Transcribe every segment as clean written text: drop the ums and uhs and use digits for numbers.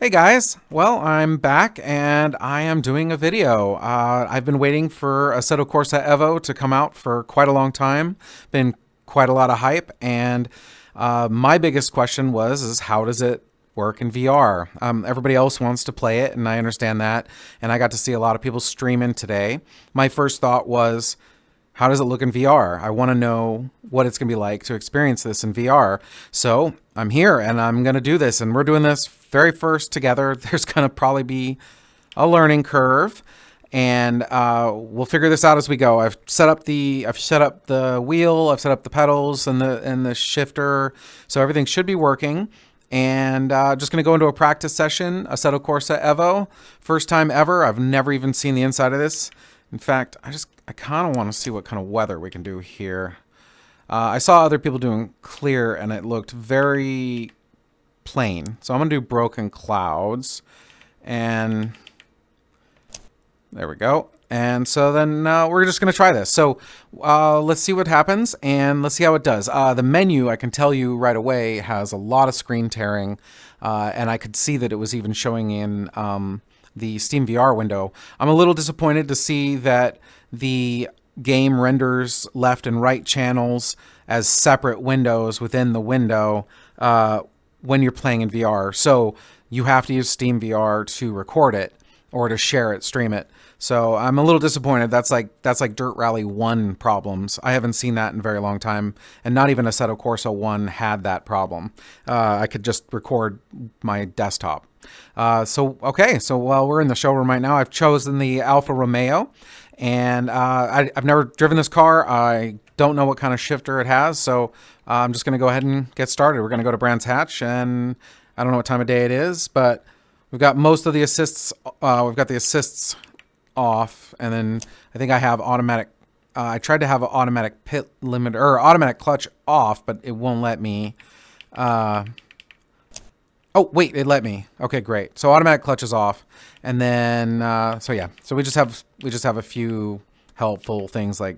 Hey guys, well, I'm back and I am doing a video. I've been waiting for Assetto Corsa EVO to come out for quite a long time. Been quite a lot of hype, and my biggest question is how does it work in VR? Everybody else wants to play it, and I understand that. And I got to see a lot of people streaming today. My first thought was, how does it look in VR? I want to know what it's going to be like to experience this in VR. So I'm here and I'm going to do this, and we're doing this very first together. There's going to probably be a learning curve, and we'll figure this out as we go. I've set up the wheel, I've set up the pedals and the shifter, so everything should be working. And just going to go into a practice session. Assetto Corsa EVO, first time ever. I've never even seen the inside of this. In fact, I kind of want to see what kind of weather we can do here. I saw other people doing clear, and it looked very plain. So I'm going to do broken clouds. And there we go. And so then we're just going to try this. So let's see what happens, and let's see how it does. The menu, I can tell you right away, has a lot of screen tearing. And I could see that it was even showing in the Steam VR window. I'm a little disappointed to see that the game renders left and right channels as separate windows within the window when you're playing in VR. So you have to use Steam VR to record it or to share it, stream it. So I'm a little disappointed. That's like Dirt Rally 1 problems. I haven't seen that in a very long time, and not even Assetto Corsa 1 had that problem. I could just record my desktop. Okay, so while we're in the showroom right now, I've chosen the Alfa Romeo, and I've never driven this car. I don't know what kind of shifter it has, so I'm just going to go ahead and get started. We're going to go to Brands Hatch, and I don't know what time of day it is, but we've got most of the assists. We've got the assists off, and then I think I have automatic. I tried to have an automatic pit limit or automatic clutch off, but it won't let me. Oh, wait, it let me. Okay, great. So automatic clutch is off. And then, so yeah. So we just have a few helpful things like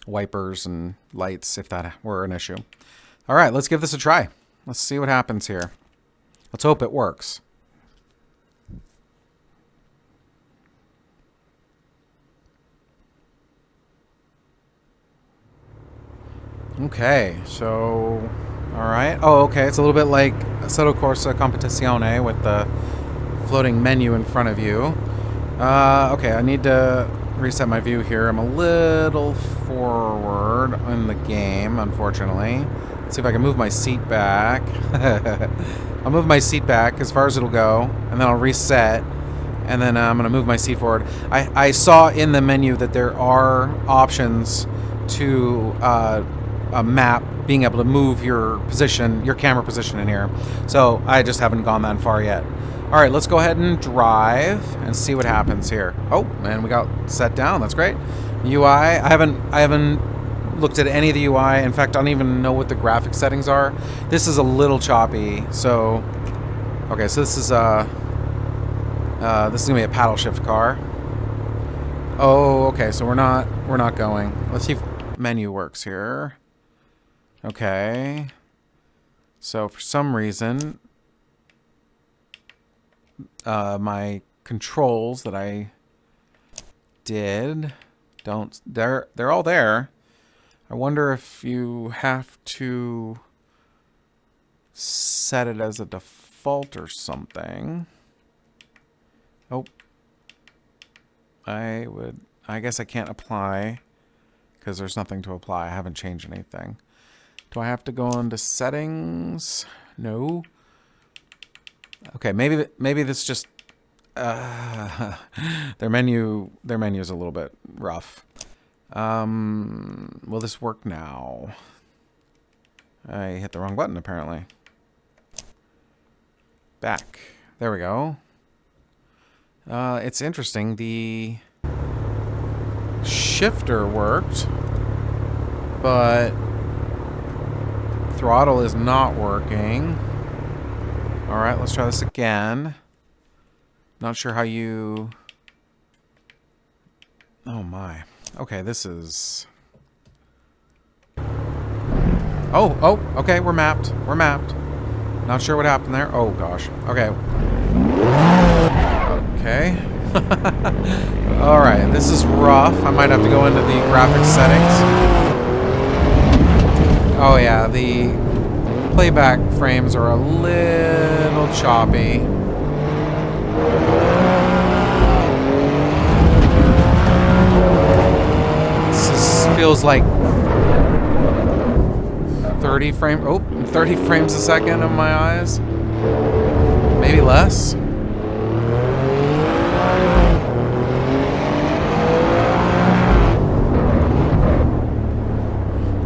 wipers and lights if that were an issue. All right, let's give this a try. Let's see what happens here. Let's hope it works. Okay, so... All right. Oh, okay. It's a little bit like Assetto Corsa Competizione with the floating menu in front of you. Okay, I need to reset my view here. I'm a little forward in the game, unfortunately. Let's see if I can move my seat back. I'll move my seat back as far as it'll go, and then I'll reset, and then I'm going to move my seat forward. I saw in the menu that there are options to a map, being able to move your position, your camera position in here. So I just haven't gone that far yet. All right, let's go ahead and drive and see what happens here. Oh, and we got set down. That's great. UI, I haven't looked at any of the UI. In fact, I don't even know what the graphic settings are. This is a little choppy. So, okay, so this is gonna be a paddle shift car. Oh, okay, so we're not going. Let's see if menu works here. Okay, so for some reason, my controls that I did they're all there. I wonder if you have to set it as a default or something. Oh, I guess I can't apply because there's nothing to apply. I haven't changed anything. Do I have to go into settings? No. Okay, maybe this just their menu is a little bit rough. Will this work now? I hit the wrong button apparently. Back. There we go. It's interesting. The shifter worked, but throttle is not working. All right, let's try this again. Not sure how you... Oh my. Okay, this is... Oh, okay, we're mapped. We're mapped. Not sure what happened there. Oh gosh. Okay. Okay. Alright, this is rough. I might have to go into the graphics settings. Oh yeah, the playback frames are a little choppy. This feels like 30 frames a second in my eyes. Maybe less.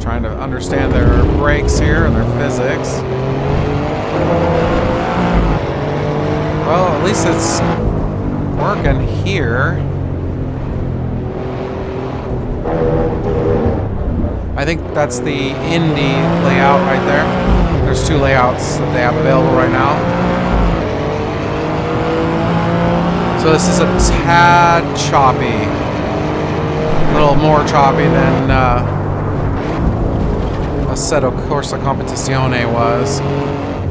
Trying to understand their brakes here and their physics. Well, at least it's working here. I think that's the Indy layout right there. There's two layouts that they have available right now. So this is a tad choppy. A little more choppy than Assetto Corsa Competizione was.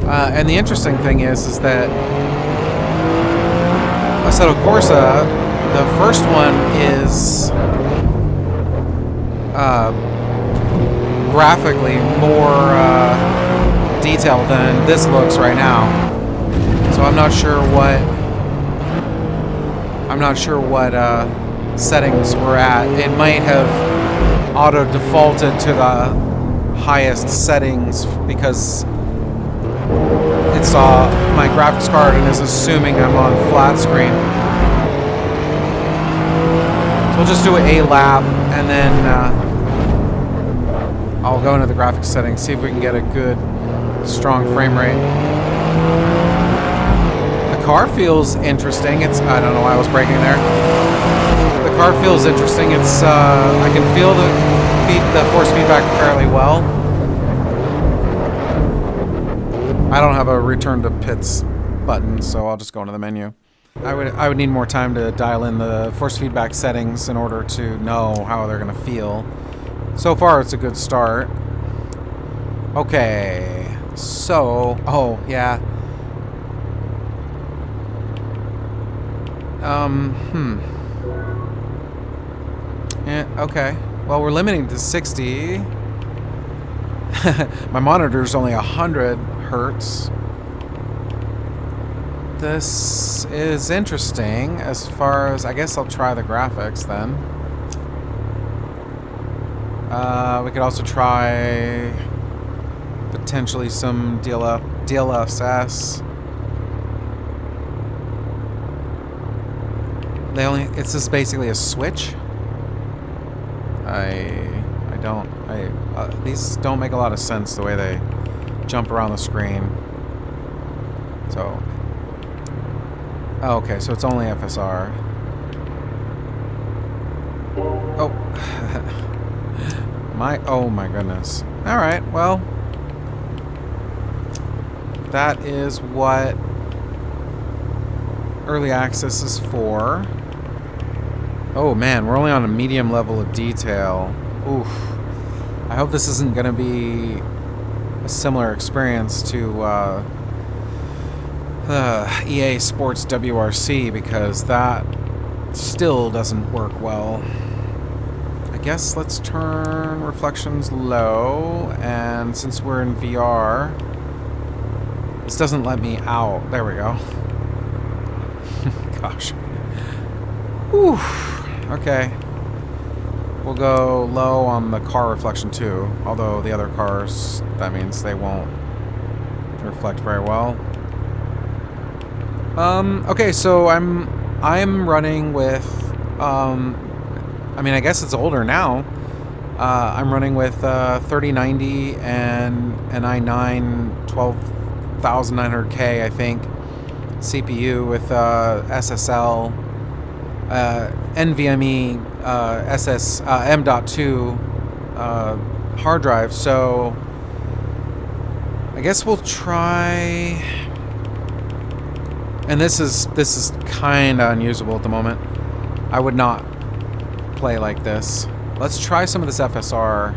And the interesting thing is that Assetto Corsa, the first one is graphically more detailed than this looks right now. So I'm not sure what settings we're at. It might have auto defaulted to the highest settings because it saw my graphics card and is assuming I'm on flat screen. So we'll just do a lap and then I'll go into the graphics settings, see if we can get a good, strong frame rate. The car feels interesting. I don't know why I was braking there. The car feels interesting. I can feel the force feedback fairly well. I don't have a return to pits button, so I'll just go into the menu. I would need more time to dial in the force feedback settings in order to know how they're gonna feel. So far, it's a good start. Okay, so oh yeah. Yeah, okay. Well, we're limiting to 60. My monitor's only 100 hertz. This is interesting as far as, I guess I'll try the graphics then. We could also try potentially some DLSS. It's just basically a switch. These don't make a lot of sense the way they jump around the screen. So, okay, so it's only FSR. Oh, oh my goodness. All right, well, that is what early access is for. Oh man, we're only on a medium level of detail. Oof. I hope this isn't going to be a similar experience to EA Sports WRC, because that still doesn't work well. I guess let's turn reflections low, and since we're in VR, this doesn't let me out. There we go. Gosh. Whew. Okay. We'll go low on the car reflection too, although the other cars, that means they won't reflect very well. Okay, so I'm running with, I mean, I guess it's older now. I'm running with 3090 and an i9 12900K, I think, CPU with SSL, NVMe M.2 hard drive. So I guess we'll try. And this is kind of unusable at the moment. I would not play like this. Let's try some of this FSR.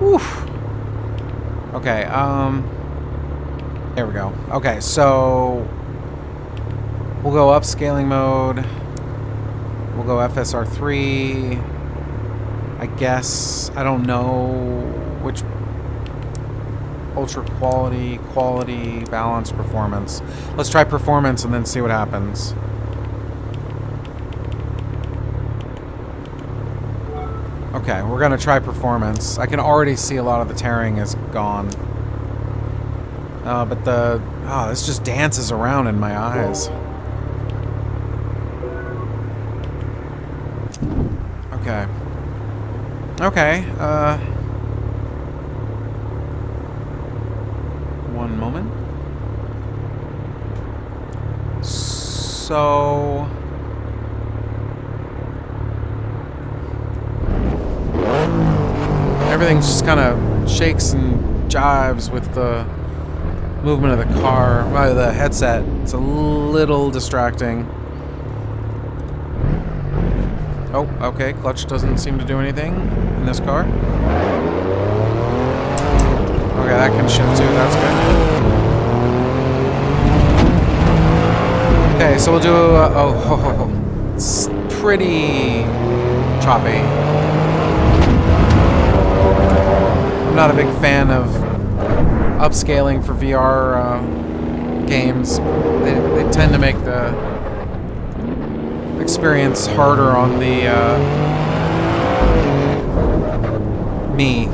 Oof. Okay. There we go. Okay, so we'll go upscaling mode. We'll go FSR3. I guess, I don't know which ultra quality, balance, performance. Let's try performance and then see what happens. Okay, we're gonna try performance. I can already see a lot of the tearing is gone. But this just dances around in my eyes. Okay. Okay, one moment. So... everything just kind of shakes and jives with the movement of the car, the headset. It's a little distracting. Oh, okay, clutch doesn't seem to do anything in this car. Okay, that can shift too, that's good. Okay, so we'll do, it's pretty choppy. I'm not a big fan of upscaling for VR games. They tend to make the experience harder on the me.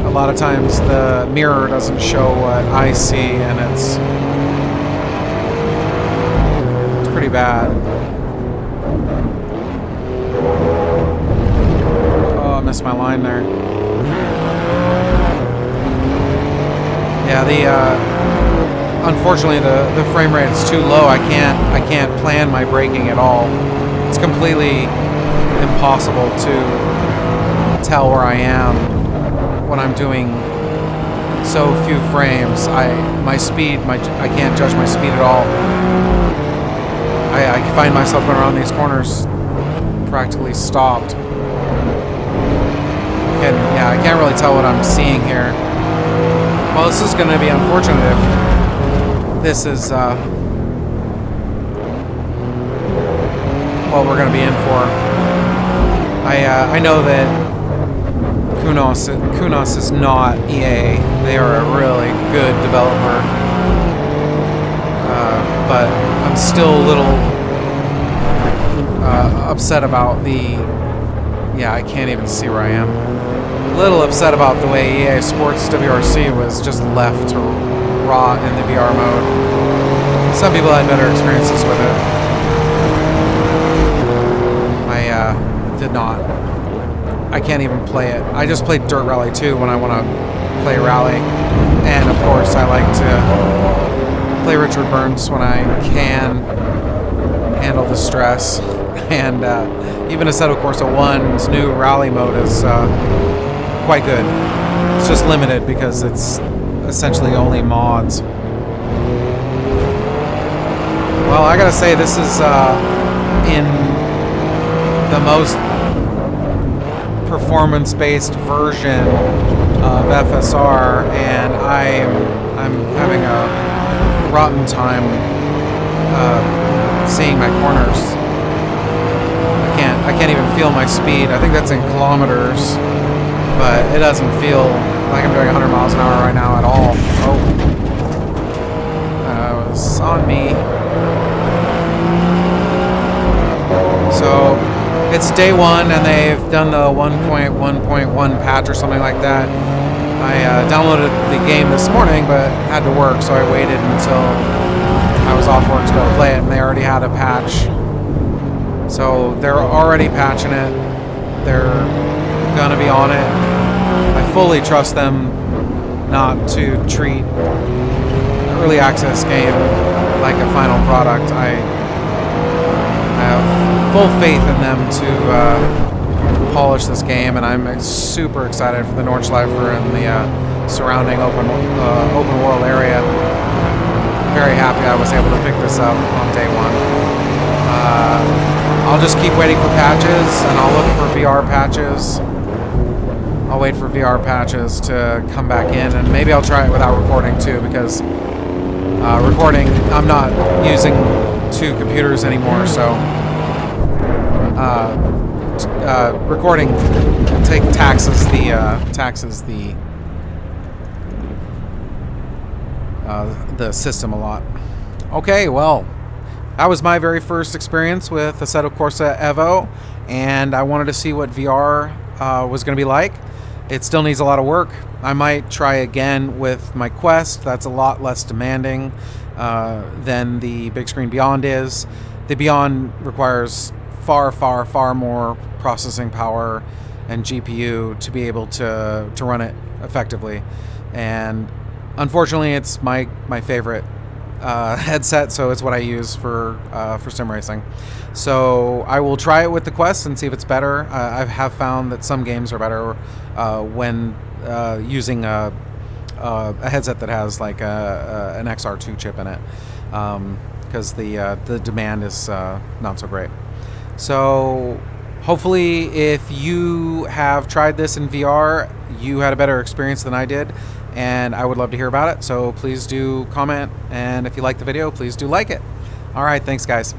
A lot of times the mirror doesn't show what I see, and it's pretty bad. Oh, I missed my line there. Yeah, unfortunately the frame rate is too low. I can't plan my braking at all. It's completely impossible to tell where I am when I'm doing so few frames. I can't judge my speed at all. I find myself going around these corners practically stopped. And yeah, I can't really tell what I'm seeing here. Well, this is going to be unfortunate if this is what we're going to be in for. I know that Kunos is not EA. They are a really good developer. But I'm still a little upset about the... Yeah, I can't even see where I am. A little upset about the way EA Sports WRC was just left to rot in the VR mode. Some people had better experiences with it. I did not. I can't even play it. I just played Dirt Rally 2 when I want to play Rally. And of course I like to play Richard Burns when I can handle the stress. And even Assetto Corsa 1's new Rally mode is quite good. It's just limited because it's essentially only mods. Well, I gotta say, this is in the most performance-based version of FSR, and I'm having a rotten time seeing my corners. I can't even feel my speed. I think that's in kilometers, but it doesn't feel like I'm doing 100 miles an hour right now at all. Oh, that was on me. So it's day one, and they've done the 1.1.1 patch or something like that. I downloaded the game this morning, but had to work, so I waited until I was off work to go play it, and they already had a patch. So they're already patching it. They're gonna be on it. I fully trust them not to treat an early access game like a final product. I have full faith in them to polish this game, and I'm super excited for the Nordschleifer and the surrounding open world area. Very happy I was able to pick this up on day one. I'll just keep waiting for patches, and I'll look for VR patches I'll wait for VR patches to come back in, and maybe I'll try it without recording too, because recording, I'm not using two computers anymore, so recording taxes the system a lot. Okay, well, that was my very first experience with Assetto Corsa EVO, and I wanted to see what VR was going to be like. It still needs a lot of work. I might try again with my Quest. That's a lot less demanding than the Big Screen Beyond is. The Beyond requires far more processing power and GPU to be able to run it effectively. And unfortunately, it's my favorite headset, so it's what I use for sim racing. So I will try it with the Quest and see if it's better. I have found that some games are better when using a headset that has like an XR2 chip in it, because the demand is not so great. So hopefully, if you have tried this in VR, you had a better experience than I did, and I would love to hear about it. So please do comment, and if you like the video, please do like it. All right, thanks guys.